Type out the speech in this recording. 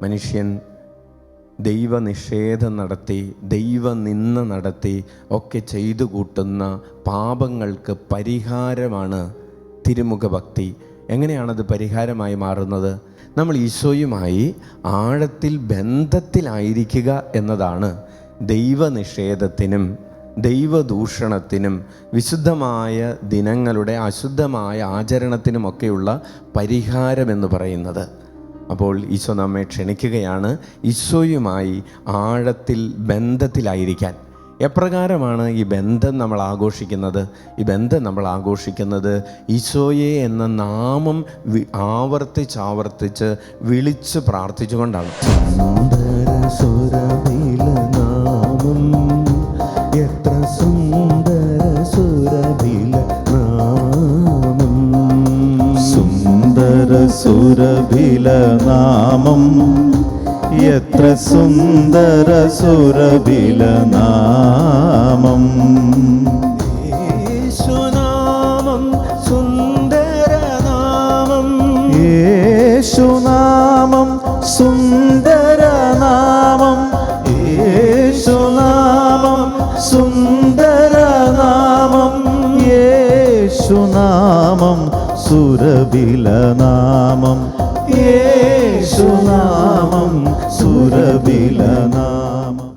മനുഷ്യൻ ദൈവനിഷേധം നടത്തി, ദൈവനിന്ദ നടത്തി ഒക്കെ ചെയ്തു കൂട്ടുന്ന പാപങ്ങൾക്ക് പരിഹാരമാണ് തിരുമുഖ ഭക്തി. എങ്ങനെയാണത് പരിഹാരമായി മാറുന്നത്? നമ്മൾ ഈശോയുമായി ആഴത്തിൽ ബന്ധത്തിലായിരിക്കുക എന്നതാണ് ദൈവനിഷേധത്തിനും ദൈവദൂഷണത്തിനും വിശുദ്ധമായ ദിനങ്ങളുടെ അശുദ്ധമായ ആചരണത്തിനുമൊക്കെയുള്ള പരിഹാരമെന്ന് പറയുന്നത്. അപ്പോൾ ഈശോ നമ്മെ ക്ഷണിക്കുകയാണ് ഈശോയുമായി ആഴത്തിൽ ബന്ധത്തിലായിരിക്കാൻ. എപ്രകാരമാണ് ഈ ബന്ധം നമ്മൾ ആഘോഷിക്കുന്നത്? ഈ ബന്ധം നമ്മൾ ആഘോഷിക്കുന്നത് ഈശോയെ എന്ന നാമം ആവർത്തിച്ച് വിളിച്ച് പ്രാർത്ഥിച്ചുകൊണ്ടാണ്. എത്ര സുന്ദര സുരഭില നാമം, സുന്ദര സുരഭില നാമം, എത്ര സുന്ദര സുരഭില നാമം. യേശുനാമം സുന്ദരനാമം, യേശുനാമം സുന്ദരനാമം, യേശുനാമം സുന്ദരനാമം, യേശുനാമം സുരഭില നാമം, യേശുനാമം സുരഭില നാമം.